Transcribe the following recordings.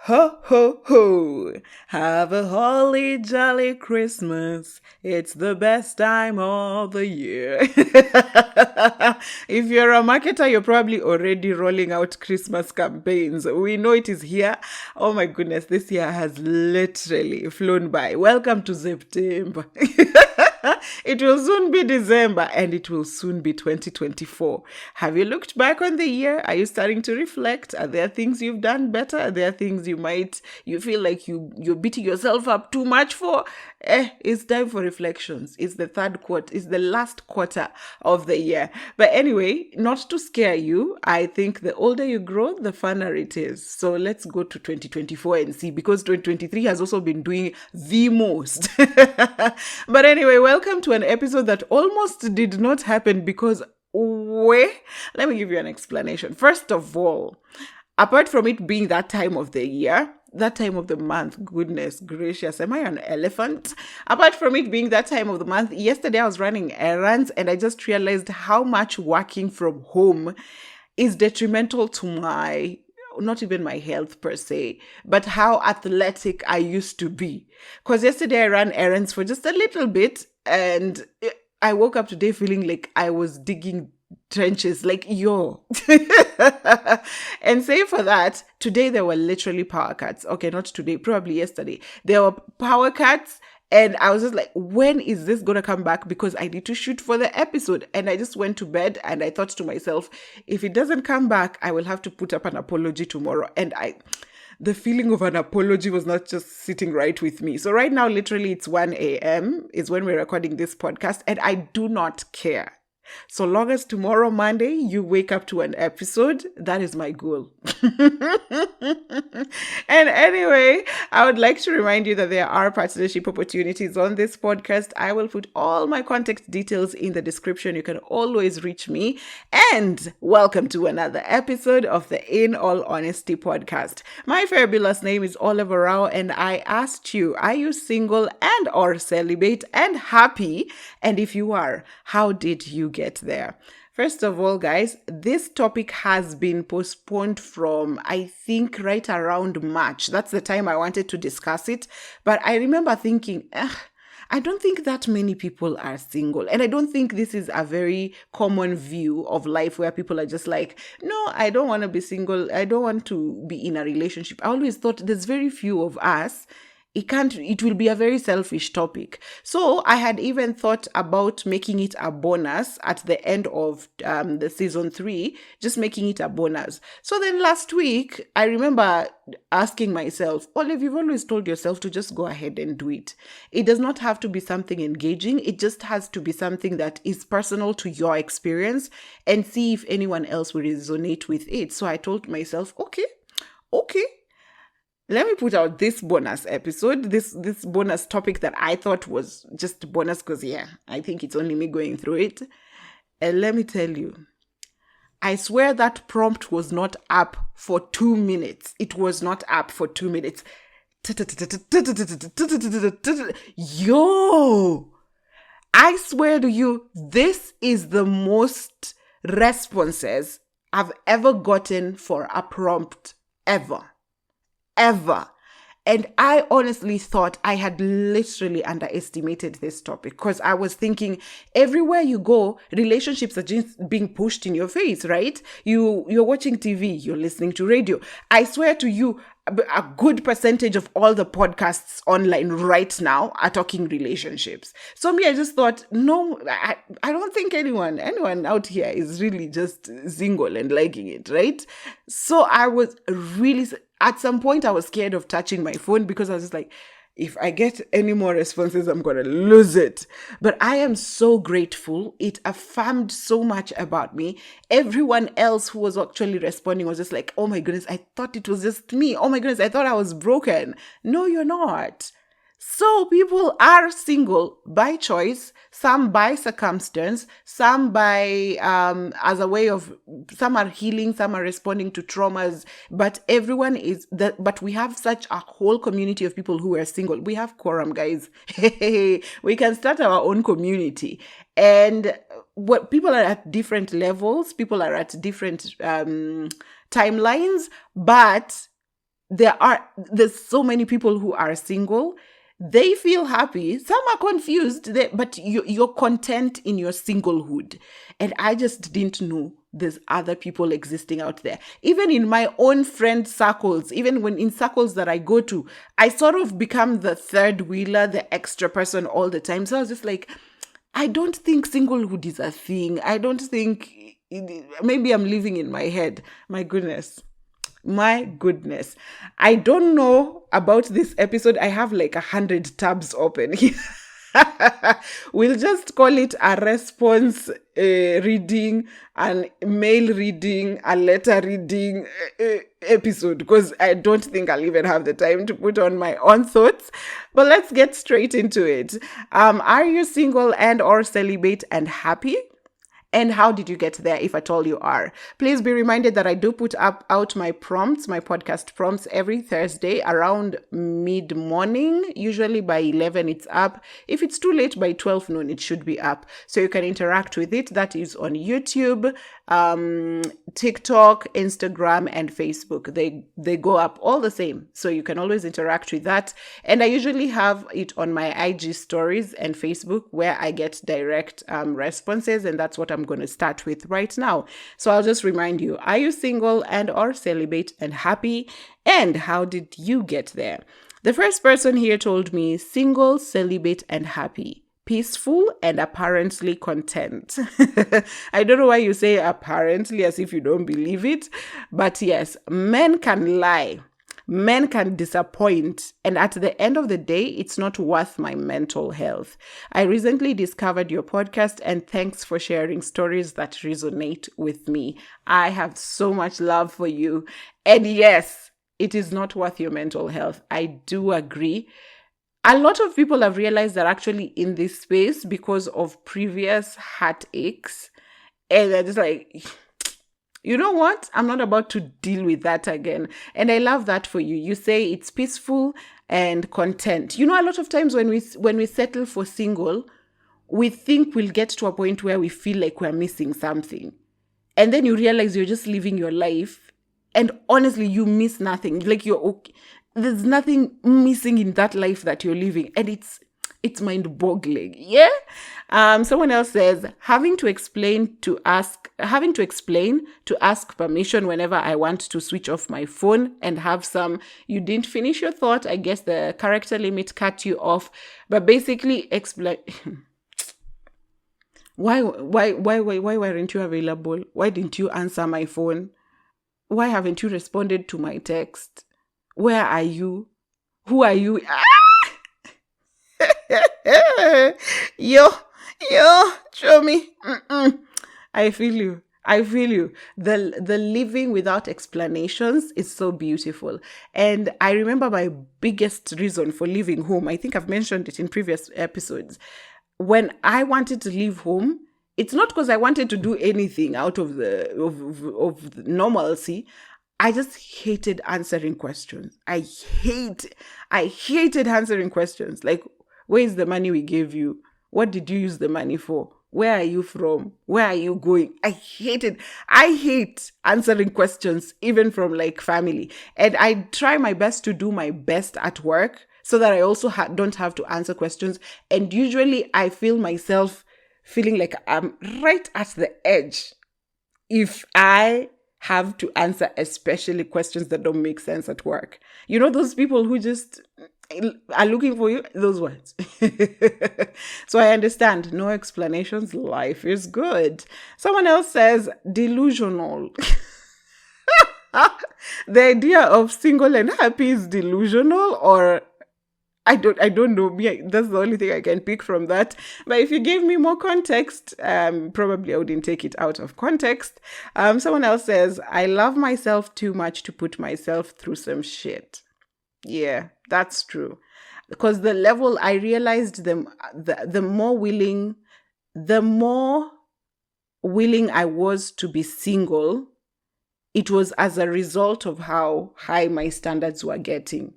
Ho, ho, ho! Have a holly jolly Christmas. It's the best time of the year. If you're a marketer, you're probably already rolling out Christmas campaigns. We know it is here. Oh my goodness, this year has literally flown by. Welcome to September. It will soon be December and it will soon be 2024. Have you looked back on the year? Are you starting to reflect? Are there things you've done better? Are there things you feel like you're beating yourself up too much for? It's time for reflections. It's the third quarter. It's the last quarter of the year. But anyway, not to scare you, I think the older you grow, the funner it is. So let's go to 2024 and see, because 2023 has also been doing the most. But anyway, welcome to an episode that almost did not happen because let me give you an explanation. First of all, apart from it being that time of the year, that time of the month, goodness gracious, am I an elephant? Apart from it being that time of the month, yesterday I was running errands and I just realized how much working from home is detrimental to not even my health per se, but how athletic I used to be. Because yesterday I ran errands for just a little bit and I woke up today feeling like I was digging trenches, like and say for that, today there were literally power cuts. Okay, not today, probably yesterday. There were power cuts. And I was just like, when is this going to come back? Because I need to shoot for the episode. And I just went to bed and I thought to myself, if it doesn't come back, I will have to put up an apology tomorrow. And the feeling of an apology was not just sitting right with me. So right now, literally, it's 1 a.m. is when we're recording this podcast. And I do not care. So long as tomorrow, Monday, you wake up to an episode, that is my goal. And anyway, I would like to remind you that there are partnership opportunities on this podcast. I will put all my contact details in the description. You can always reach me. And welcome to another episode of the In All Honesty podcast. My fabulous name is Oliver Rao, and I asked you, are you single and or celibate and happy? And if you are, how did you get there? First of all, guys, this topic has been postponed from, I think, right around March. That's the time I wanted to discuss it. But I remember thinking, I don't think that many people are single. And I don't think this is a very common view of life where people are just like, no, I don't want to be single. I don't want to be in a relationship. I always thought there's very few of us. It will be a very selfish topic. So I had even thought about making it a bonus at the end of the season 3, just making it a bonus. So then last week, I remember asking myself, Olive, you've always told yourself to just go ahead and do it. It does not have to be something engaging. It just has to be something that is personal to your experience and see if anyone else will resonate with it. So I told myself, okay. Let me put out this bonus episode, this bonus topic that I thought was just bonus because, I think it's only me going through it. And let me tell you, I swear that prompt was not up for 2 minutes. It was not up for 2 minutes. Yo! I swear to you, this is the most responses I've ever gotten for a prompt ever. And I honestly thought I had literally underestimated this topic because I was thinking everywhere you go, relationships are just being pushed in your face, right? You're watching TV, you're listening to radio. I swear to you, a good percentage of all the podcasts online right now are talking relationships. So me, I just thought, no, I don't think anyone out here is really just single and liking it, right? So I was really, at some point I was scared of touching my phone because I was just like, if I get any more responses, I'm going to lose it. But I am so grateful. It affirmed so much about me. Everyone else who was actually responding was just like, oh my goodness, I thought it was just me. Oh my goodness, I thought I was broken. No, you're not. So people are single by choice, some by circumstance, some by as a way of, some are healing, some are responding to traumas, but everyone is that. But we have such a whole community of people who are single. We have quorum, guys. We can start our own community, and what people are at different levels, people are at different timelines, but there's so many people who are single. They feel happy. Some are confused, but you're content in your singlehood. And I just didn't know there's other people existing out there. Even in my own friend circles, even when in circles that I go to, I sort of become the third wheeler, the extra person all the time. So I was just like, I don't think singlehood is a thing. I don't think, maybe I'm living in my head. My goodness. I don't know about this episode. I have like 100 tabs open here. We'll just call it a response reading, an mail reading, a letter reading episode, because I don't think I'll even have the time to put on my own thoughts. But let's get straight into it. Are you single and or celibate and happy? And how did you get there, if at all you are? Please be reminded that I do put out my prompts, my podcast prompts, every Thursday around mid-morning. Usually by 11 it's up. If it's too late, by 12 noon it should be up. So you can interact with it. That is on YouTube, TikTok, Instagram, and Facebook. They go up all the same. So you can always interact with that. And I usually have it on my IG stories and Facebook, where I get direct responses. And that's what I'm going to start with right now. So I'll just remind you, are you single and or celibate and happy? And how did you get there? The first person here told me single, celibate, and happy. Peaceful and apparently content. I don't know why you say apparently as if you don't believe it. But yes, men can lie. Men can disappoint. And at the end of the day, it's not worth my mental health. I recently discovered your podcast, and thanks for sharing stories that resonate with me. I have so much love for you. And yes, it is not worth your mental health. I do agree. A lot of people have realized that actually in this space because of previous heartaches. And they're just like, you know what? I'm not about to deal with that again. And I love that for you. You say it's peaceful and content. You know, a lot of times when we settle for single, we think we'll get to a point where we feel like we're missing something. And then you realize you're just living your life. And honestly, you miss nothing. Like you're okay. There's nothing missing in that life that you're living. And it's mind-boggling. Yeah? Someone else says, having to explain to ask permission whenever I want to switch off my phone and have some, you didn't finish your thought. I guess the character limit cut you off. But basically explain. Why weren't you available? Why didn't you answer my phone? Why haven't you responded to my text? Where are you? Who are you? Yo, show me. I feel you. The living without explanations is so beautiful. And I remember my biggest reason for leaving home. I think I've mentioned it in previous episodes. When I wanted to leave home, it's not because I wanted to do anything out of the normalcy. I just hated answering questions. I hated answering questions. Like, where is the money we gave you? What did you use the money for? Where are you from? Where are you going? I hate answering questions, even from like family. And I try my best to do my best at work so that I also don't have to answer questions. And usually I feel myself feeling like I'm right at the edge if I have to answer especially questions that don't make sense at work. You know, those people who just are looking for you, those ones. So I understand. No explanations. Life is good. Someone else says delusional. The idea of single and happy is delusional, or I don't know. That's the only thing I can pick from that. But if you gave me more context, probably I wouldn't take it out of context. Someone else says, I love myself too much to put myself through some shit. Yeah, that's true. Because the level I realized, the more willing I was to be single, it was as a result of how high my standards were getting.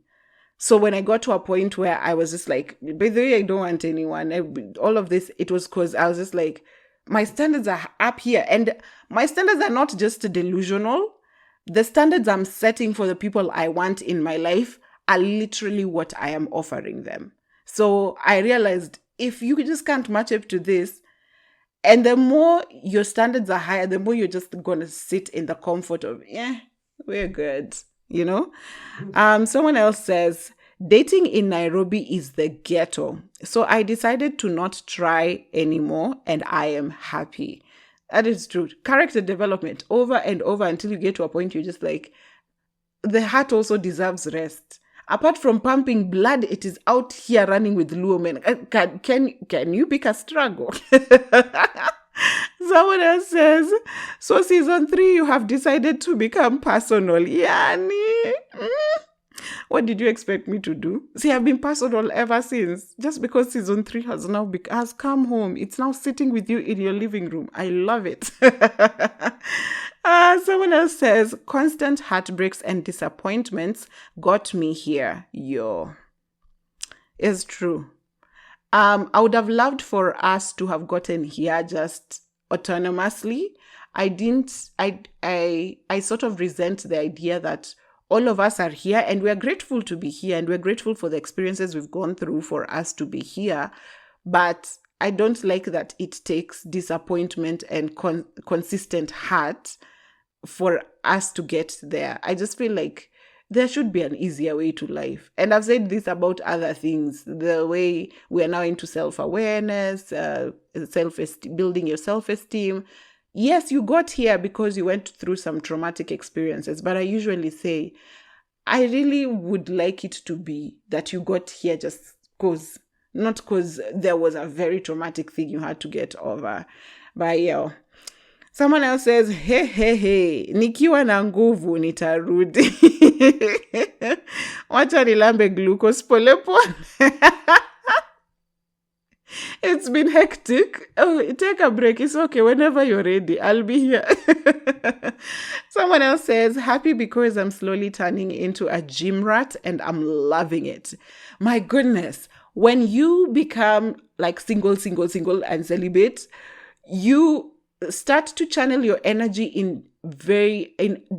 So when I got to a point where I was just like, by the way, I don't want anyone, all of this, it was because I was just like, my standards are up here. And my standards are not just delusional. the standards I'm setting for the people I want in my life are literally what I am offering them. So I realized if you just can't match up to this, and the more your standards are higher, the more you're just going to sit in the comfort of, we're good, Someone else says, dating in Nairobi is the ghetto. So I decided to not try anymore, and I am happy. That is true. Character development over and over until you get to a point you're just like, the heart also deserves rest. Apart from pumping blood, it is out here running with Luo men. Can you pick a struggle? Someone else says, so season 3, you have decided to become personal. Yani. What did you expect me to do? See, I've been personal ever since. Just because season 3 has come home. It's now sitting with you in your living room. I love it. Someone else says, constant heartbreaks and disappointments got me here. Yo. It's true. I would have loved for us to have gotten here just autonomously. I sort of resent the idea that all of us are here and we're grateful to be here and we're grateful for the experiences we've gone through for us to be here. But I don't like that it takes disappointment and consistent heart for us to get there. I just feel like there should be an easier way to life. And I've said this about other things, the way we are now into self-awareness, building your self-esteem. Yes, you got here because you went through some traumatic experiences, but I usually say, I really would like it to be that you got here just because, not because there was a very traumatic thing you had to get over. But yeah. Someone else says, hey, nikiwa na nguvu nitarudi. Wacha nilambe glucose polepole. It's been hectic. Oh, take a break. It's okay. Whenever you're ready, I'll be here. Someone else says, happy because I'm slowly turning into a gym rat and I'm loving it. My goodness. When you become like single and celibate, you start to channel your energy in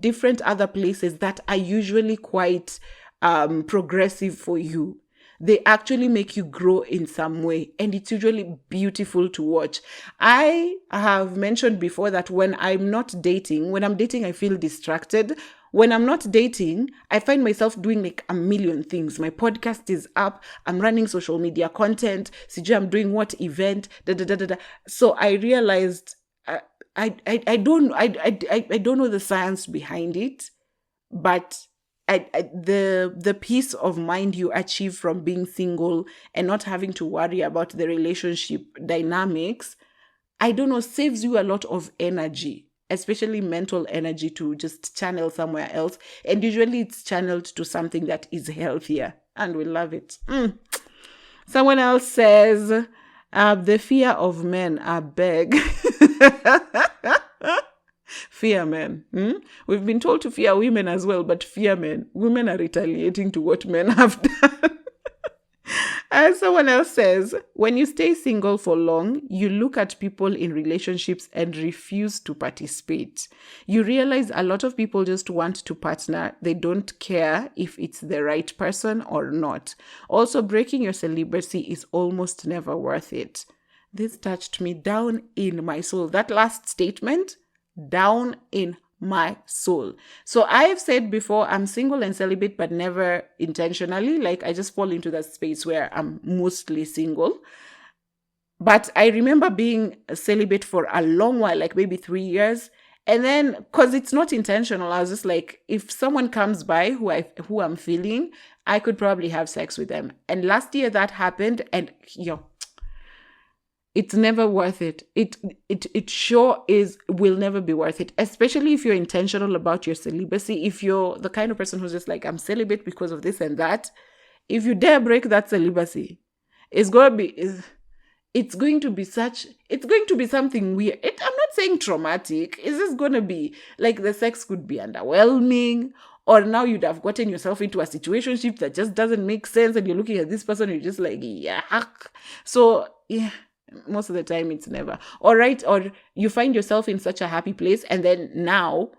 different other places that are usually quite progressive for you. They actually make you grow in some way, and it's usually beautiful to watch. I have mentioned before that when I'm dating, I feel distracted. When I'm not dating, I find myself doing like a million things. My podcast is up. I'm running social media content. CJ, I'm doing what event? So I realized I don't know the science behind it, but the peace of mind you achieve from being single and not having to worry about the relationship dynamics, I don't know, saves you a lot of energy, especially mental energy, to just channel somewhere else. And usually it's channeled to something that is healthier, and we love it. Someone else says, the fear of men, I beg. Fear men. We've been told to fear women as well, but fear men. Women are retaliating to what men have done. And someone else says, when you stay single for long, you look at people in relationships and refuse to participate. You realize a lot of people just want to partner. They don't care if it's the right person or not. Also, breaking your celibacy is almost never worth it. This touched me down in my soul. That last statement, down in my soul. So I've said before, I'm single and celibate, but never intentionally. Like, I just fall into that space where I'm mostly single. But I remember being celibate for a long while, like maybe 3 years. And then, because it's not intentional, I was just like, if someone comes by who I'm feeling, I could probably have sex with them. And last year that happened, and it's never worth it. It sure will never be worth it, especially if you're intentional about your celibacy. If you're the kind of person who's just like, I'm celibate because of this and that, if you dare break that celibacy, it's going to be something weird. I'm not saying traumatic. It's just going to be like, the sex could be underwhelming, or now you'd have gotten yourself into a situationship that just doesn't make sense, and you're looking at this person and you're just like, yeah. So, yeah. Most of the time it's never. Or you find yourself in such a happy place, and then now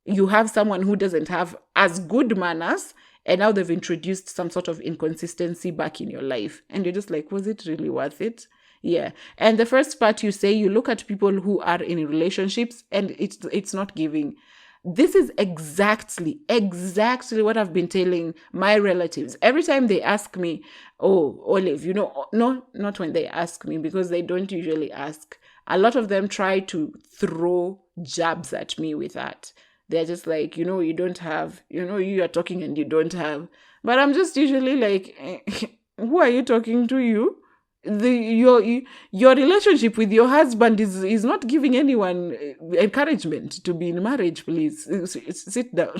you have someone who doesn't have as good manners, and now they've introduced some sort of inconsistency back in your life. And you're just like, was it really worth it? Yeah. And the first part you say, you look at people who are in relationships and it's not giving. This is exactly what I've been telling my relatives. Every time they ask me, oh, Olive, no, not when they ask me, because they don't usually ask. A lot of them try to throw jabs at me with that. They're just like, you don't have, you are talking and you don't have. But I'm just usually like, who are you talking to, you? Your relationship with your husband is not giving anyone encouragement to be in marriage. Please sit down.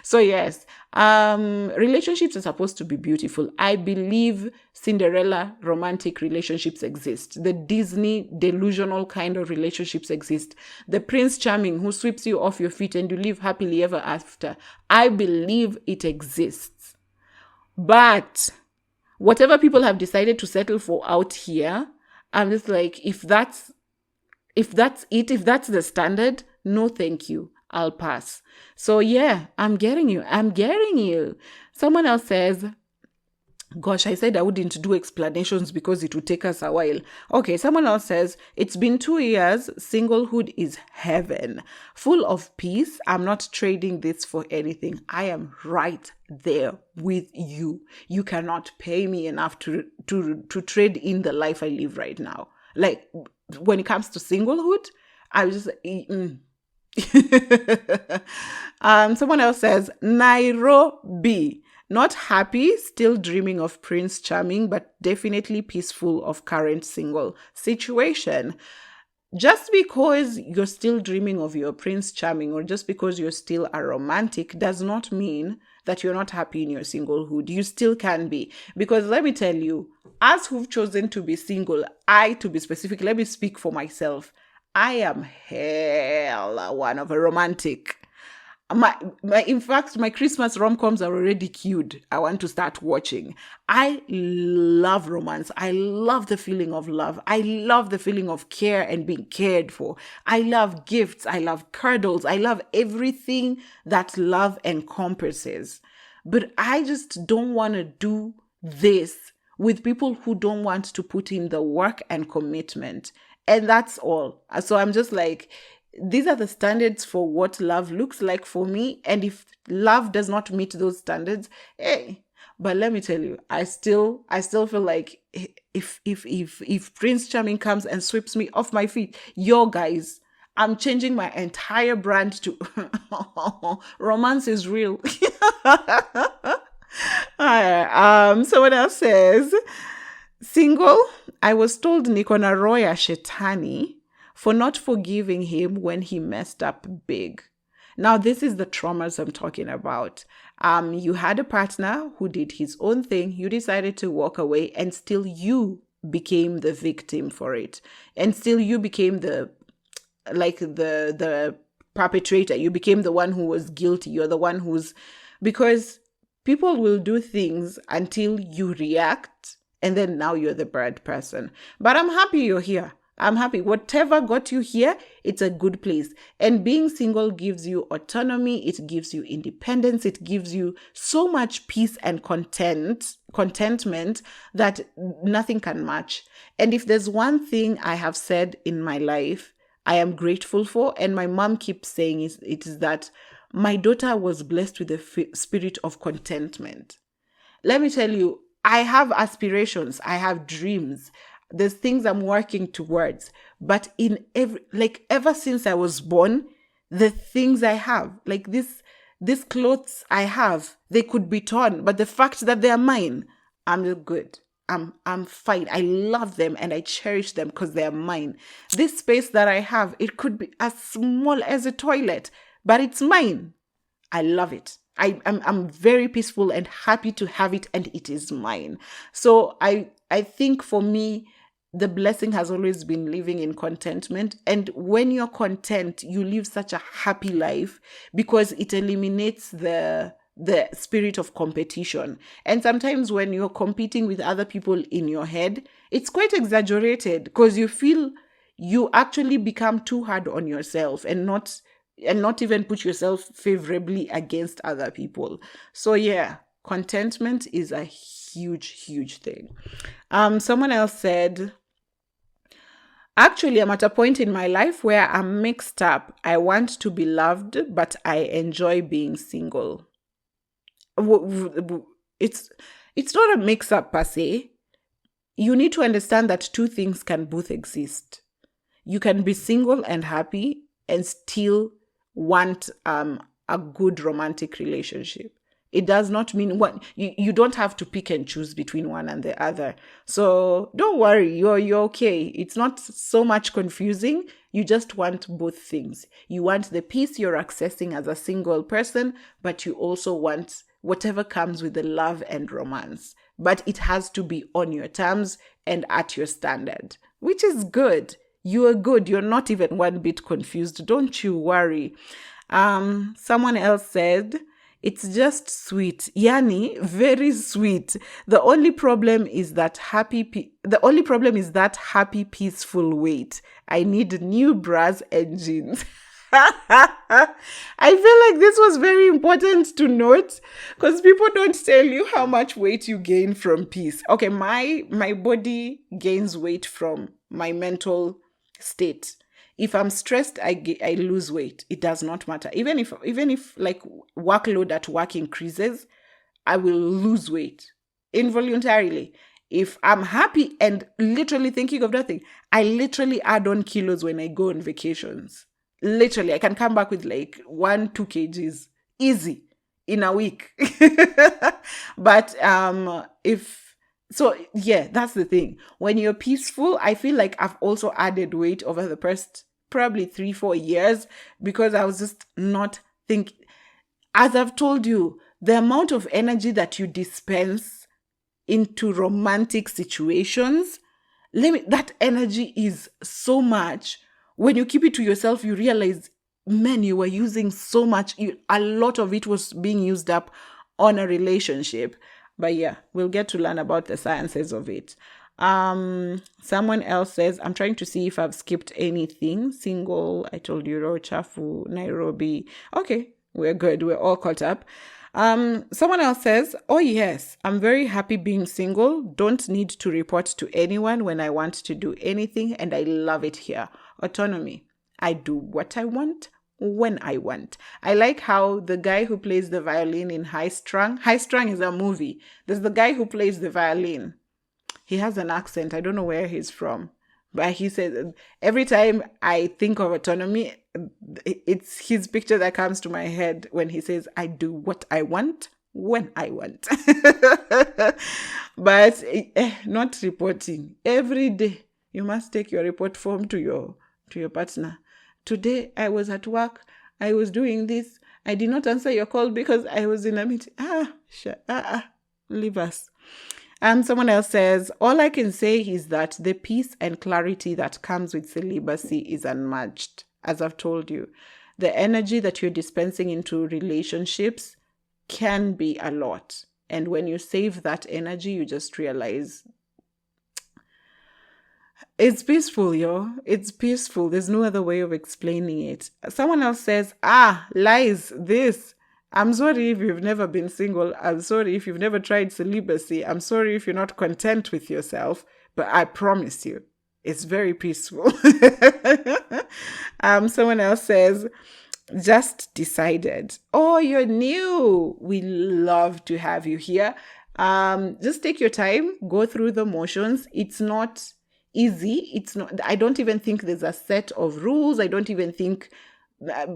So yes, relationships are supposed to be beautiful. I believe Cinderella romantic relationships exist. The Disney delusional kind of relationships exist. The Prince Charming who sweeps you off your feet and you live happily ever after. I believe it exists. But whatever people have decided to settle for out here, I'm just like, if that's the standard, no thank you, I'll pass. So yeah, I'm getting you. Someone else says, gosh, I said I wouldn't do explanations because it would take us a while. Okay, someone else says, it's been 2 years. Singlehood is heaven. Full of peace. I'm not trading this for anything. I am right there with you. You cannot pay me enough to trade in the life I live right now. Like, when it comes to singlehood, I was just... Someone else says, Nairobi. Not happy, still dreaming of Prince Charming, but definitely peaceful of current single situation. Just because you're still dreaming of your Prince Charming, or just because you're still a romantic, does not mean that you're not happy in your singlehood. You still can be. Because let me tell you, us who've chosen to be single, to be specific, let me speak for myself. I am hell one of a romantic. In fact, my Christmas rom-coms are already queued. I want to start watching. I love romance. I love the feeling of love. I love the feeling of care and being cared for. I love gifts. I love cuddles. I love everything that love encompasses. But I just don't want to do this with people who don't want to put in the work and commitment. And that's all. So I'm just like, these are the standards for what love looks like for me. And if love does not meet those standards, hey, but let me tell you, I still feel like if Prince Charming comes and sweeps me off my feet, yo guys, I'm changing my entire brand to romance is real. Someone else says, single, I was told niko na roho ya shetani for not forgiving him when he messed up big. Now, this is the traumas I'm talking about. You had a partner who did his own thing. You decided to walk away, and still you became the victim for it. And still you became the perpetrator. You became the one who was guilty. You're the one because people will do things until you react, and then now you're the bad person. But I'm happy you're here. I'm happy. Whatever got you here, it's a good place. And being single gives you autonomy. It gives you independence. It gives you so much peace and contentment that nothing can match. And if there's one thing I have said in my life, I am grateful for, and my mom keeps saying it is that my daughter was blessed with the spirit of contentment. Let me tell you, I have aspirations. I have dreams. There's things I'm working towards, but ever since I was born, the things I have, like these clothes I have, they could be torn, but the fact that they are mine, I'm good. I'm fine. I love them and I cherish them because they are mine. This space that I have, it could be as small as a toilet, but it's mine. I love it. I'm very peaceful and happy to have it, and it is mine. So I think for me, the blessing has always been living in contentment. And when you're content, you live such a happy life because it eliminates the spirit of competition. And sometimes when you're competing with other people in your head, it's quite exaggerated because you feel you actually become too hard on yourself and not and not even put yourself favorably against other people. So yeah, contentment is a huge thing. Someone else said, actually, I'm at a point in my life where I'm mixed up. I want to be loved, but I enjoy being single. It's it's not a mix up per se. You need to understand that two things can both exist. You can be single and happy and still want a good romantic relationship. It does not mean you don't have to pick and choose between one and the other. So don't worry, you're okay. It's not so much confusing. You just want both things. You want the peace you're accessing as a single person, but you also want whatever comes with the love and romance. But it has to be on your terms and at your standard, which is good. You are good. You're not even one bit confused. Don't you worry. Someone else said, it's just sweet. Yani, very sweet. The only problem is that happy, peaceful wait. I need new bras and jeans. I feel like this was very important to note because people don't tell you how much weight you gain from peace. Okay, my body gains weight from my mental state. If I'm stressed, I lose weight. It does not matter. Even if like workload at work increases, I will lose weight involuntarily. If I'm happy and literally thinking of nothing, I literally add on kilos when I go on vacations. Literally, I can come back with like 1-2 kgs easy in a week. But that's the thing. When you're peaceful, I feel like I've also added weight over the past probably 3-4 years because I was just not thinking. As I've told you, the amount of energy that you dispense into romantic situations, that energy is so much. When you keep it to yourself, you realize, man, you were using so much. A lot of it was being used up on a relationship. But yeah, we'll get to learn about the sciences of it. Someone else says, I'm trying to see if I've skipped anything. Single, I told you, Chafu, Nairobi. Okay, we're good. We're all caught up. Someone else says, oh yes, I'm very happy being single. Don't need to report to anyone when I want to do anything, and I love it here. Autonomy. I do what I want when I want. I like how the guy who plays the violin in High Strung is a movie. There's the guy who plays the violin. He has an accent. I don't know where he's from. But he says, every time I think of autonomy, it's his picture that comes to my head when he says, I do what I want when I want. But not reporting. Every day, you must take your report form to your partner. Today, I was at work. I was doing this. I did not answer your call because I was in a meeting. Leave us. And someone else says, all I can say is that the peace and clarity that comes with celibacy is unmatched. As I've told you, the energy that you're dispensing into relationships can be a lot. And when you save that energy, you just realize it's peaceful, yo. It's peaceful. There's no other way of explaining it. Someone else says, lies, this. I'm sorry if you've never been single. I'm sorry if you've never tried celibacy. I'm sorry if you're not content with yourself. But I promise you, it's very peaceful. Someone else says, just decided. Oh, you're new. We love to have you here. Just take your time. Go through the motions. It's not easy. I don't even think there's a set of rules. I don't even think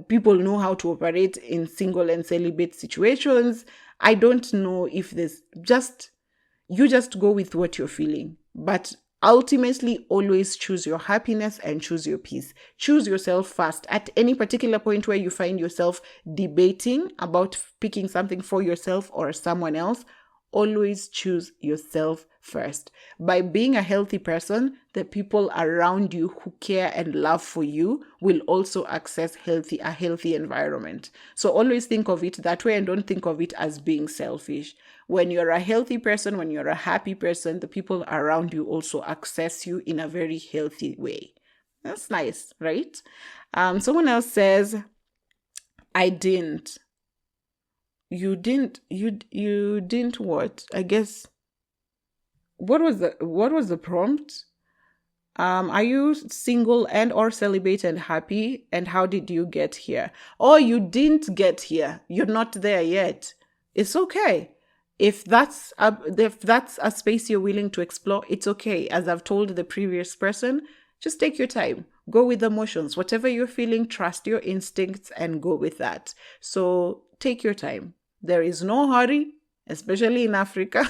people know how to operate in single and celibate situations. I don't know if you just go with what you're feeling. But ultimately, always choose your happiness and choose your peace. Choose yourself first. At any particular point where you find yourself debating about picking something for yourself or someone else, always choose yourself first. By being a healthy person, the people around you who care and love for you will also access a healthy environment. So always think of it that way and don't think of it as being selfish. When you're a healthy person, when you're a happy person, the people around you also access you in a very healthy way. That's nice, right? Someone else says, I didn't. You didn't what? I guess what was the prompt? Are you single and or celibate and happy? And how did you get here? Oh, you didn't get here. You're not there yet. It's okay. If that's a space you're willing to explore, it's okay. As I've told the previous person, just take your time. Go with the emotions. Whatever you're feeling, trust your instincts and go with that. So take your time. There is no hurry, especially in Africa.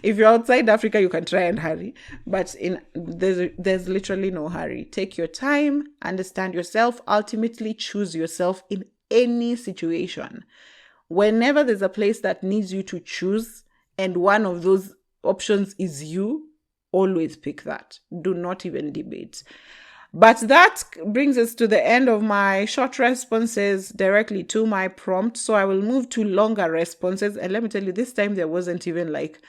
If you're outside Africa, you can try and hurry, but there's literally no hurry. Take your time, understand yourself, ultimately choose yourself in any situation. Whenever there's a place that needs you to choose, and one of those options is you, always pick that. Do not even debate. But that brings us to the end of my short responses directly to my prompt. So I will move to longer responses. And let me tell you, this time there wasn't even like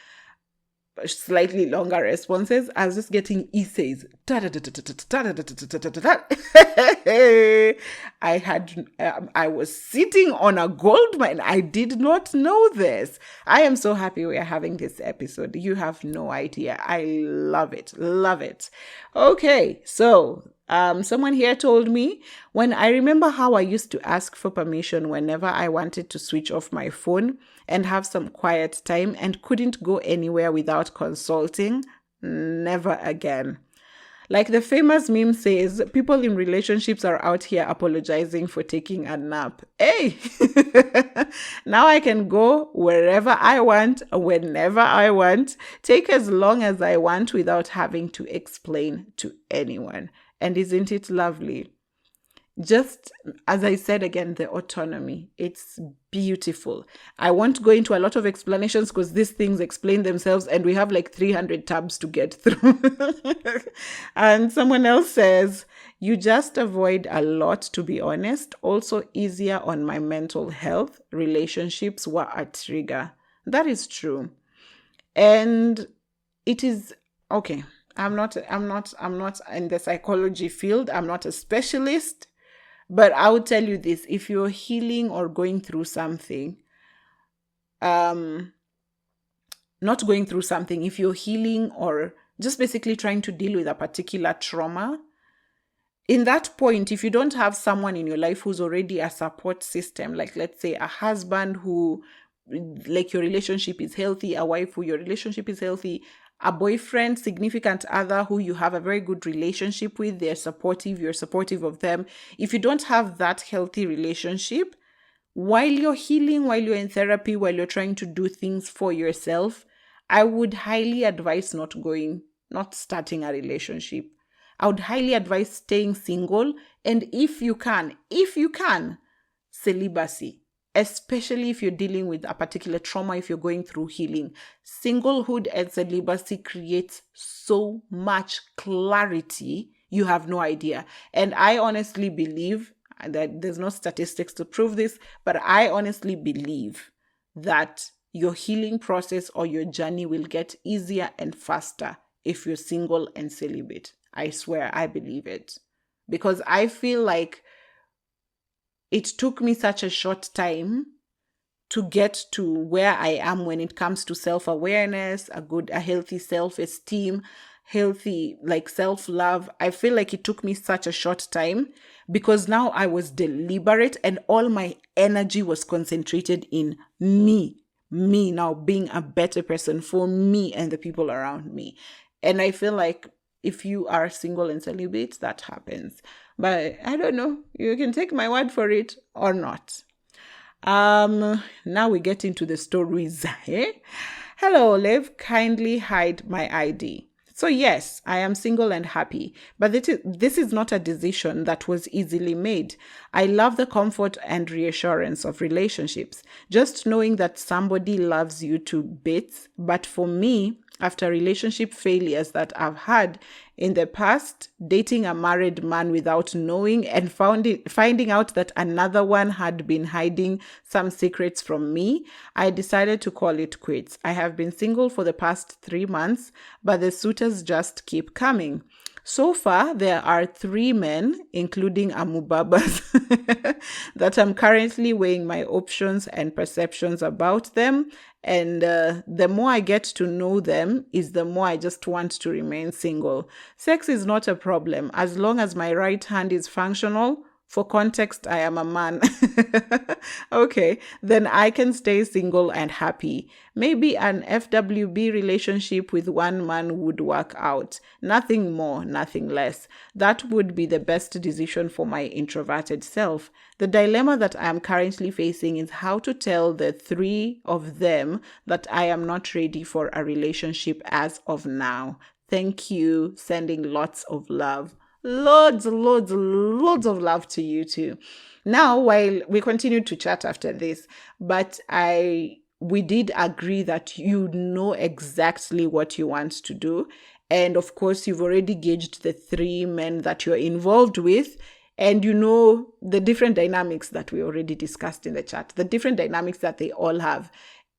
slightly longer responses. I was just getting essays. I was sitting on a gold mine. I did not know this. I am so happy we are having this episode. You have no idea. I love it. Love it. Okay, so someone here told me, when I remember how I used to ask for permission whenever I wanted to switch off my phone and have some quiet time and couldn't go anywhere without consulting, never again. Like the famous meme says, people in relationships are out here apologizing for taking a nap. Hey, now I can go wherever I want, whenever I want, take as long as I want without having to explain to anyone. And isn't it lovely? Just as I said again, the autonomy, it's beautiful. I won't go into a lot of explanations because these things explain themselves and we have like 300 tabs to get through. And someone else says, you just avoid a lot, to be honest. Also easier on my mental health. Relationships were a trigger. That is true. And it is okay. I'm not in the psychology field. I'm not a specialist. But I would tell you this, if you're healing or going through something, not going through something, if you're healing or just basically trying to deal with a particular trauma, in that point, if you don't have someone in your life who's already a support system, like let's say a husband who, like your relationship is healthy, a wife who your relationship is healthy, a boyfriend, significant other who you have a very good relationship with, they're supportive, you're supportive of them. If you don't have that healthy relationship, while you're healing, while you're in therapy, while you're trying to do things for yourself, I would highly advise not starting a relationship. I would highly advise staying single. And if you can, celibacy. Especially if you're dealing with a particular trauma, if you're going through healing. Singlehood and celibacy creates so much clarity, you have no idea. And I honestly believe that there's no statistics to prove this, but I honestly believe that your healing process or your journey will get easier and faster if you're single and celibate. I swear, I believe it. Because I feel like it took me such a short time to get to where I am when it comes to self-awareness, a healthy self-esteem, healthy like self-love. I feel like it took me such a short time because now I was deliberate and all my energy was concentrated in me now being a better person for me and the people around me. And I feel like if you are single and celibate, that happens. But I don't know. You can take my word for it or not. Now we get into the stories. Hello, Olive. Kindly hide my ID. So yes, I am single and happy, but this is not a decision that was easily made. I love the comfort and reassurance of relationships, just knowing that somebody loves you to bits. But for me, after relationship failures that I've had in the past, dating a married man without knowing and finding out that another one had been hiding some secrets from me, I decided to call it quits. I have been single for the past 3 months, but the suitors just keep coming. So far, there are 3 men, including Amubabas, that I'm currently weighing my options and perceptions about them. And the more I get to know them, is the more I just want to remain single. Sex is not a problem as long as my right hand is functional. For context, I am a man. Okay, then I can stay single and happy. Maybe an FWB relationship with one man would work out. Nothing more, nothing less. That would be the best decision for my introverted self. The dilemma that I am currently facing is how to tell the 3 of them that I am not ready for a relationship as of now. Thank you. Sending lots of love. Loads of love to you too. Now, while we continue to chat after this, but we did agree that you know exactly what you want to do. And of course, you've already gauged the 3 men that you're involved with. And you know the different dynamics that we already discussed in the chat, the different dynamics that they all have.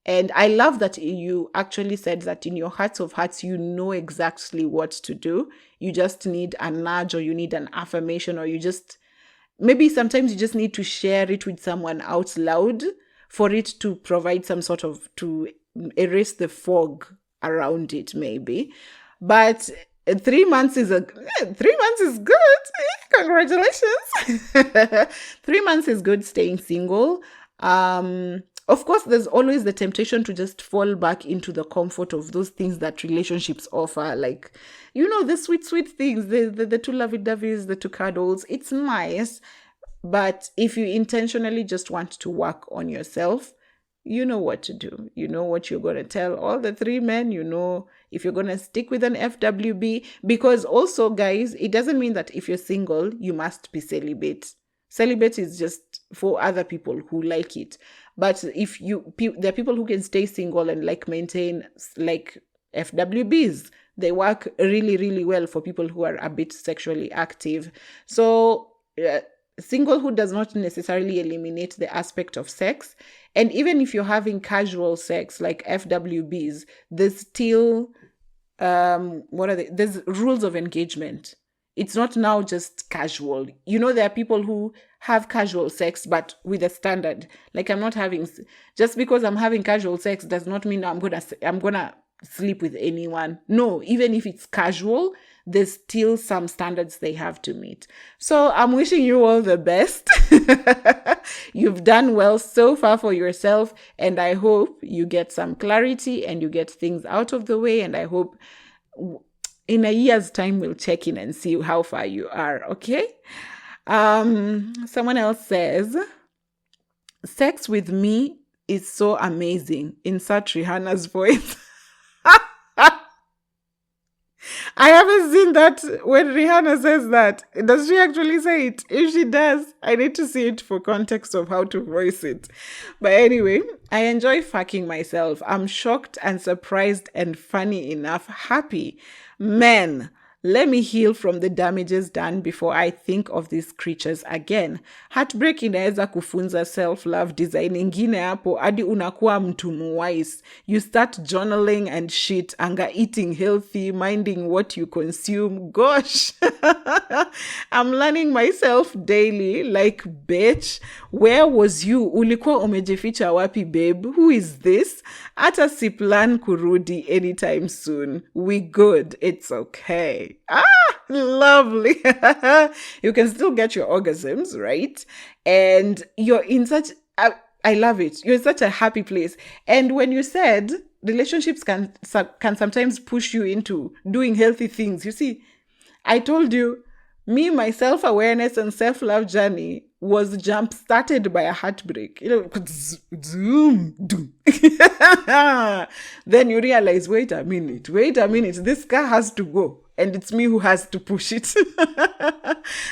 And I love that you actually said that in your hearts of hearts, you know exactly what to do. You just need a nudge, or you need an affirmation, or maybe sometimes you just need to share it with someone out loud for it to provide some sort of, to erase the fog around it maybe. But 3 months is 3 months is good. Congratulations. 3 months is good staying single. Of course, there's always the temptation to just fall back into the comfort of those things that relationships offer. Like, the sweet, sweet things, the 2 lovey-doveys, the 2 cuddles. It's nice. But if you intentionally just want to work on yourself, you know what to do. You know what you're going to tell all the 3 men. You know if you're going to stick with an FWB. Because also, guys, it doesn't mean that if you're single, you must be celibate. Celibate is just for other people who like it. But if there are people who can stay single and maintain FWBs. They work really, really well for people who are a bit sexually active. So singlehood does not necessarily eliminate the aspect of sex. And even if you're having casual sex like FWBs, there's still, there's rules of engagement. It's not now just casual. There are people who have casual sex, but with a standard. Just because I'm having casual sex does not mean I'm gonna sleep with anyone. No, even if it's casual, there's still some standards they have to meet. So I'm wishing you all the best. You've done well so far for yourself, and I hope you get some clarity and you get things out of the way, and I hope in a year's time, we'll check in and see how far you are, okay? Someone else says, sex with me is so amazing. Insert Rihanna's voice. I haven't seen that when Rihanna says that. Does she actually say it? If she does, I need to see it for context of how to voice it. But anyway, I enjoy fucking myself. I'm shocked and surprised and funny enough happy. Men, let me heal from the damages done before I think of these creatures again. Heartbreak inaweza kufunza self-love design ingine hapo hadi unakuwa mtu muwise. You start journaling and shit, anga eating healthy, minding what you consume. Gosh, I'm learning myself daily like, bitch, where was you? Ulikuwa umejificha wapi, babe? Who is this? Ata si plan kurudi anytime soon. We good. It's okay. Lovely. You can still get your orgasms, right? And you're in such, I love it. You're in such a happy place. And when you said relationships can sometimes push you into doing healthy things, you see, I told you, my self-awareness and self-love journey was jump-started by a heartbreak. Zoom. Then you realize, wait a minute, this car has to go. And it's me who has to push it.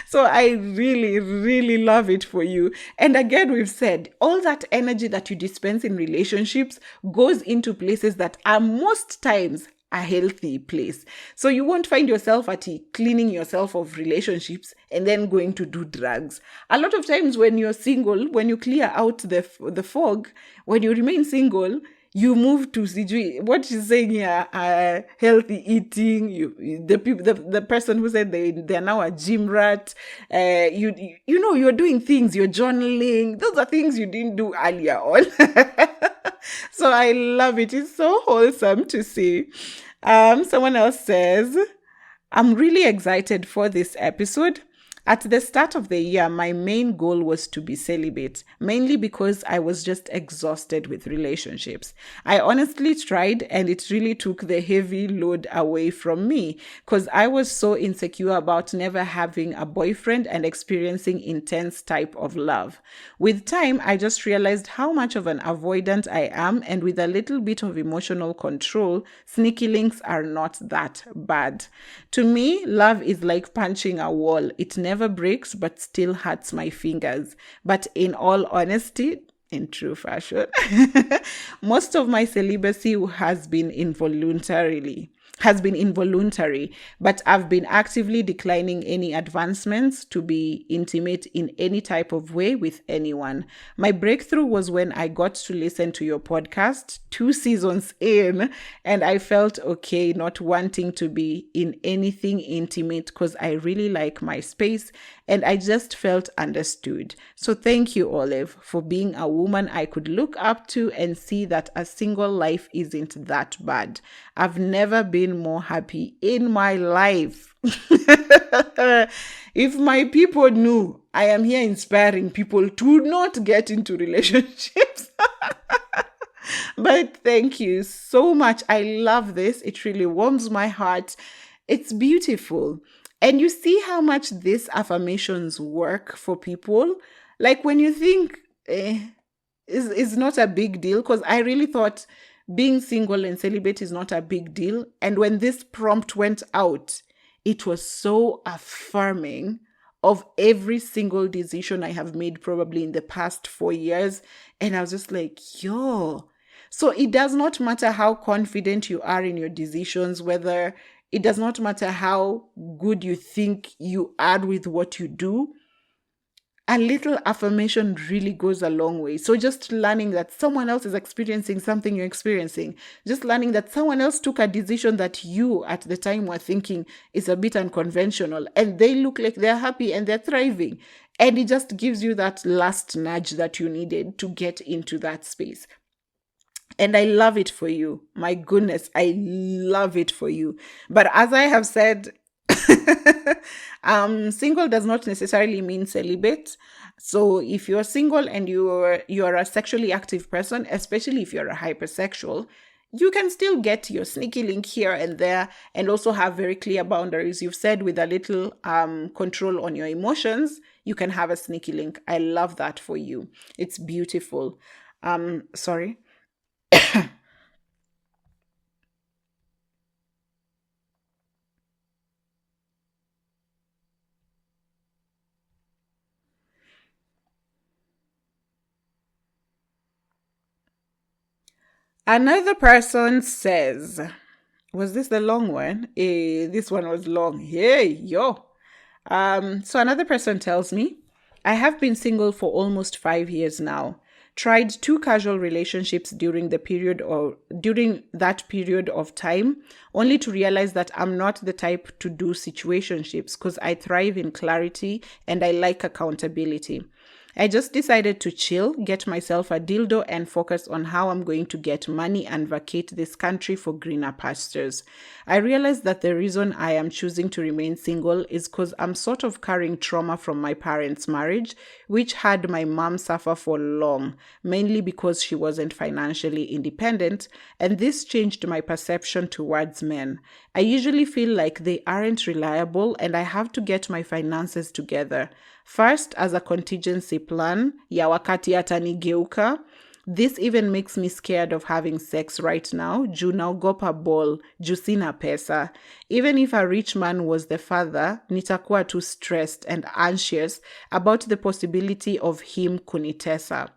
So I really, really love it for you. And again, we've said, all that energy that you dispense in relationships goes into places that are most times a healthy place. So you won't find yourself cleaning yourself of relationships and then going to do drugs. A lot of times when you're single, when you clear out the fog, when you remain single, you move to what she's saying here, healthy eating. The people, the person who said they're now a gym rat. You know, you're doing things, you're journaling. Those are things you didn't do earlier on. So I love it. It's so wholesome to see. Someone else says, I'm really excited for this episode. At the start of the year, my main goal was to be celibate, mainly because I was just exhausted with relationships. I honestly tried, and it really took the heavy load away from me because I was so insecure about never having a boyfriend and experiencing intense type of love. With time, I just realized how much of an avoidant I am, and with a little bit of emotional control, sneaky links are not that bad. To me, love is like punching a wall. It never breaks, but still hurts my fingers. But in all honesty, in true fashion, most of my celibacy has been involuntary, but I've been actively declining any advancements to be intimate in any type of way with anyone. My breakthrough was when I got to listen to your podcast 2 seasons in, and I felt okay not wanting to be in anything intimate because I really like my space and I just felt understood. So thank you, Olive, for being a woman I could look up to and see that a single life isn't that bad. I've never been more happy in my life. If my people knew, I am here inspiring people to not get into relationships. But thank you so much. I love this. It really warms my heart. It's beautiful. And you see how much these affirmations work for people. Like when you think is not a big deal, because I really thought being single and celibate is not a big deal. And when this prompt went out, it was so affirming of every single decision I have made probably in the past 4 years. And I was just like, yo. So it does not matter how confident you are in your decisions, whether it does not matter how good you think you are with what you do. A little affirmation really goes a long way. So just learning that someone else is experiencing something you're experiencing, just learning that someone else took a decision that you at the time were thinking is a bit unconventional, and they look like they're happy and they're thriving. And it just gives you that last nudge that you needed to get into that space. And I love it for you. My goodness, I love it for you. But as I have said, single does not necessarily mean celibate. So if you're single and you're a sexually active person, especially if you're a hypersexual, you can still get your sneaky link here and there and also have very clear boundaries. You've said with a little control on your emotions, you can have a sneaky link. I love that for you. It's beautiful. Sorry. Another person says, was this the long one? This one was long. Hey, yo. So another person tells me, I have been single for almost 5 years now. Tried 2 casual relationships during that period of time, only to realize that I'm not the type to do situationships because I thrive in clarity and I like accountability. I just decided to chill, get myself a dildo, and focus on how I'm going to get money and vacate this country for greener pastures. I realized that the reason I am choosing to remain single is because I'm sort of carrying trauma from my parents' marriage, which had my mom suffer for long, mainly because she wasn't financially independent, and this changed my perception towards men. I usually feel like they aren't reliable and I have to get my finances together. First, as a contingency plan, ya wakati atanigeuka. This even makes me scared of having sex right now. Juu naogopa ball, juu sina pesa. Even if a rich man was the father, nitakuwa too stressed and anxious about the possibility of him kunitesa.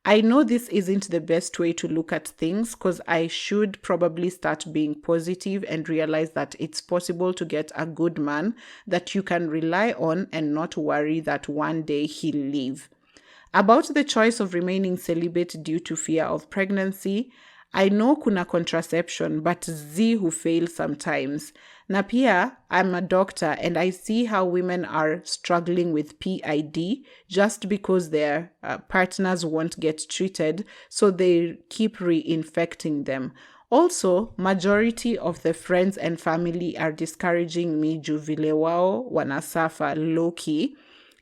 I know this isn't the best way to look at things because I should probably start being positive and realize that it's possible to get a good man that you can rely on and not worry that one day he'll leave. About the choice of remaining celibate due to fear of pregnancy, I know kuna contraception, but Z who fail sometimes. Na pia, I'm a doctor and I see how women are struggling with PID just because their partners won't get treated, so they keep reinfecting them. Also, majority of the friends and family are discouraging me juu vile wao wanasafa low-key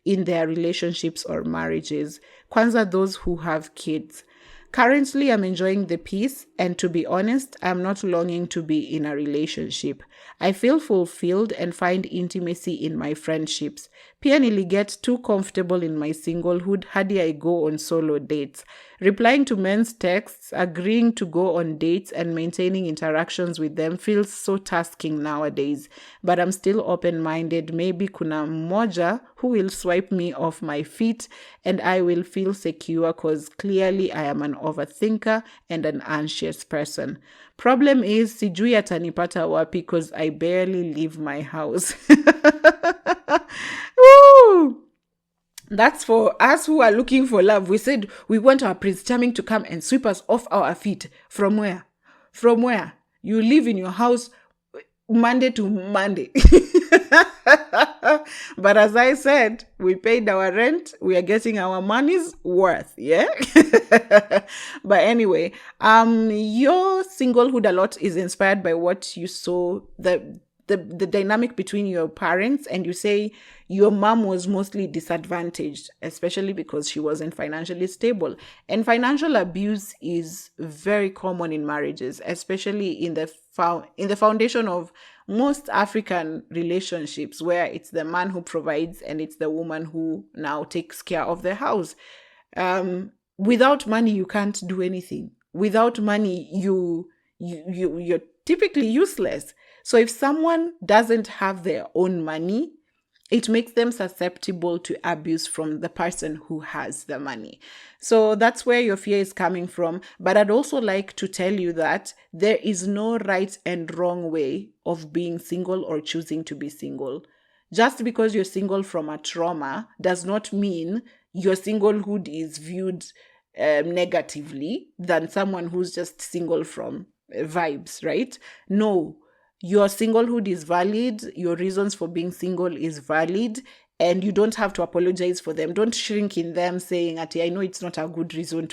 in their relationships or marriages. Kwanza those who have kids. Currently, I'm enjoying the peace, and to be honest, I'm not longing to be in a relationship. I feel fulfilled and find intimacy in my friendships. Pia niliget too comfortable in my singlehood hadi I go on solo dates. Replying to men's texts, agreeing to go on dates, and maintaining interactions with them feels so tasking nowadays. But I'm still open-minded. Maybe kuna mmoja who will swipe me off my feet and I will feel secure because clearly I am an overthinker and an anxious person. Problem is, sijui atanipata wapi because I barely leave my house. Woo! That's for us who are looking for love. We said we want our Prince Charming to come and sweep us off our feet. From where? From where? You live in your house Monday to Monday. But as I said, we paid our rent. We are getting our money's worth. Yeah. But anyway, your singlehood a lot is inspired by what you saw, the dynamic between your parents, and you say your mom was mostly disadvantaged, especially because she wasn't financially stable. And financial abuse is very common in marriages, especially in the foundation of most African relationships, where it's the man who provides and it's the woman who now takes care of the house. Without money, you can't do anything. Without money, you're typically useless. So if someone doesn't have their own money, it makes them susceptible to abuse from the person who has the money. So that's where your fear is coming from. But I'd also like to tell you that there is no right and wrong way of being single or choosing to be single. Just because you're single from a trauma does not mean your singlehood is viewed negatively than someone who's just single from vibes, right? No. Your singlehood is valid. Your reasons for being single is valid. And you don't have to apologize for them. Don't shrink in them saying, I know it's not a good reason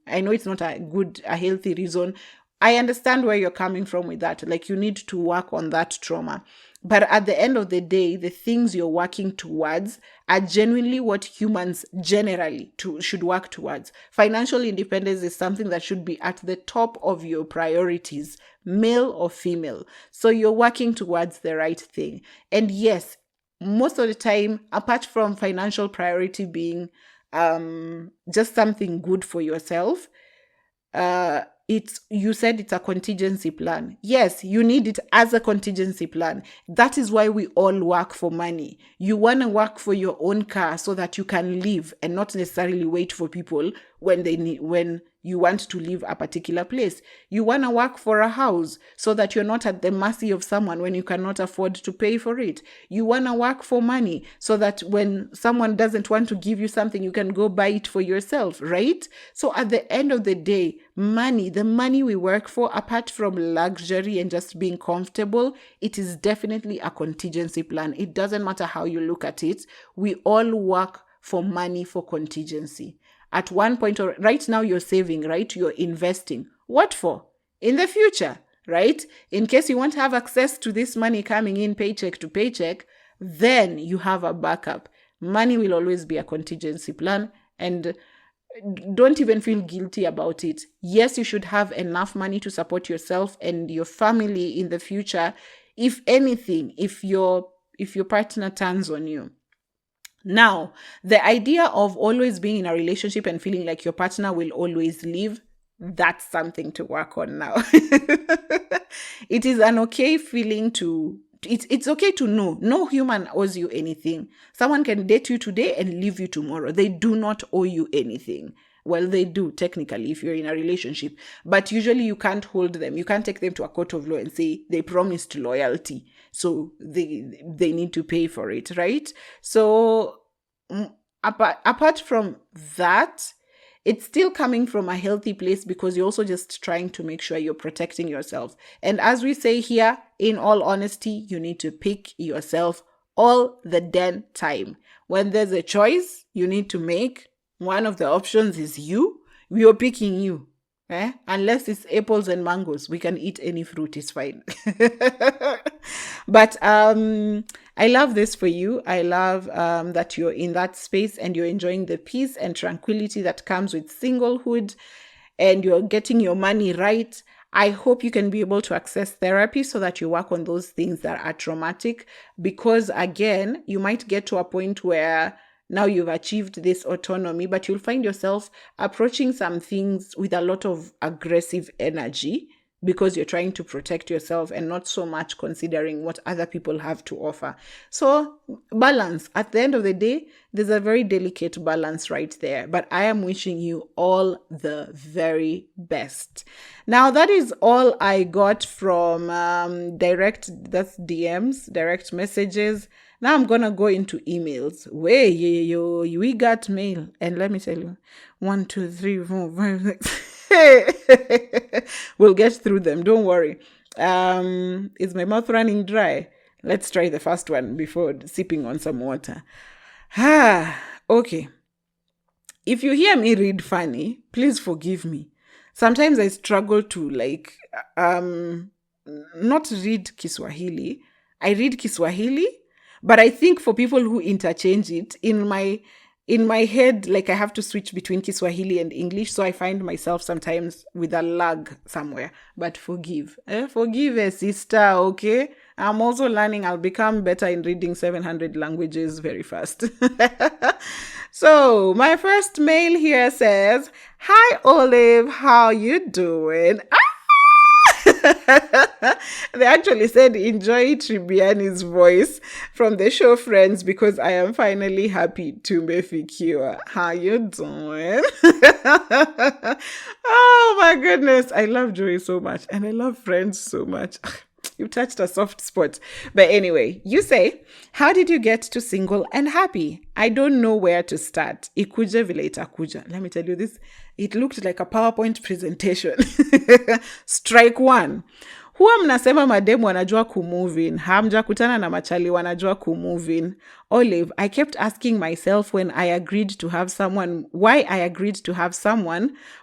I know it's not a healthy reason. I understand where you're coming from with that. Like, you need to work on that trauma. But at the end of the day, the things you're working towards are genuinely what humans generally should work towards. Financial independence is something that should be at the top of your priorities, male or female. So you're working towards the right thing. And yes, most of the time, apart from financial priority being just something good for yourself, you said it's a contingency plan. Yes, you need it as a contingency plan. That is why we all work for money. You want to work for your own car so that you can live and not necessarily wait for people when you want to leave a particular place. You want to work for a house so that you're not at the mercy of someone when you cannot afford to pay for it. You want to work for money so that when someone doesn't want to give you something, you can go buy it for yourself, right? So at the end of the day, the money we work for, apart from luxury and just being comfortable, it is definitely a contingency plan. It doesn't matter how you look at it. We all work for money for contingency. At one point, or right now you're saving, right? You're investing. What for? In the future, right? In case you want to have access to this money coming in paycheck to paycheck, then you have a backup. Money will always be a contingency plan, and don't even feel guilty about it. Yes, you should have enough money to support yourself and your family in the future. If anything, if your partner turns on you. Now, the idea of always being in a relationship and feeling like your partner will always leave, that's something to work on now. It is an okay feeling it's okay to know. No human owes you anything. Someone can date you today and leave you tomorrow. They do not owe you anything. Well, they do technically if you're in a relationship, but usually you can't hold them. You can't take them to a court of law and say they promised loyalty, so they need to pay for it, right? So apart from that, it's still coming from a healthy place because you're also just trying to make sure you're protecting yourself. And as we say here, in all honesty, you need to pick yourself all the damn time. When there's a choice you need to make, one of the options is you. We are picking you. Unless it's apples and mangoes, we can eat any fruit, it's fine. But I love this for you. I love that you're in that space and you're enjoying the peace and tranquility that comes with singlehood, and you're getting your money right. I hope you can be able to access therapy so that you work on those things that are traumatic, because again, you might get to a point where now you've achieved this autonomy, but you'll find yourself approaching some things with a lot of aggressive energy because you're trying to protect yourself and not so much considering what other people have to offer. So balance. At the end of the day, there's a very delicate balance right there. But I am wishing you all the very best. Now, that is all I got from direct messages. Now I'm going to go into emails. We got mail. And let me tell you, 1, 2, 3, 4, 5, 6. We'll get through them. Don't worry. Is my mouth running dry? Let's try the first one before sipping on some water. Okay. If you hear me read funny, please forgive me. Sometimes I struggle to not read Kiswahili. I read Kiswahili, but I think for people who interchange it, in my head, I have to switch between Kiswahili and English, so I find myself sometimes with a lag somewhere. But forgive. Forgive, sister, okay? I'm also learning. I'll become better in reading 700 languages very fast. So, my first mail here says, "Hi, Olive, how you doing?" They actually said, "Enjoy Tribiani's voice from the show Friends because I am finally happy to mefikiwa." How you doing? Oh my goodness. I love Joey so much and I love Friends so much. You touched a soft spot. But anyway, you say, "How did you get to single and happy? I don't know where to start. Ikuje vile itakuja." Let me tell you this. It looked like a PowerPoint presentation. Strike one. Huwa mnasema mademu wanajua kumove in. Hamja kutana na machali wanajua kumove in. Olive, I kept asking myself why I agreed to have someone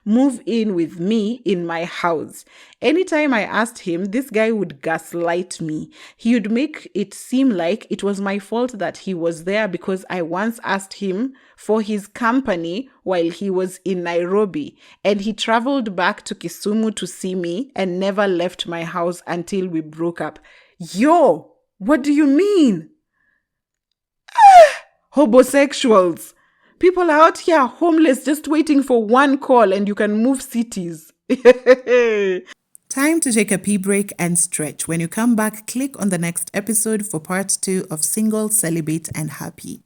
move in with me in my house. Anytime I asked him, this guy would gaslight me. He would make it seem like it was my fault that he was there because I once asked him for his company while he was in Nairobi, and he traveled back to Kisumu to see me and never left my house until we broke up. Yo, what do you mean? Homosexuals. People are out here homeless just waiting for one call and you can move cities. Time to take a pee break and stretch. When you come back, click on the next episode for part 2 of Single, Celibate and Happy.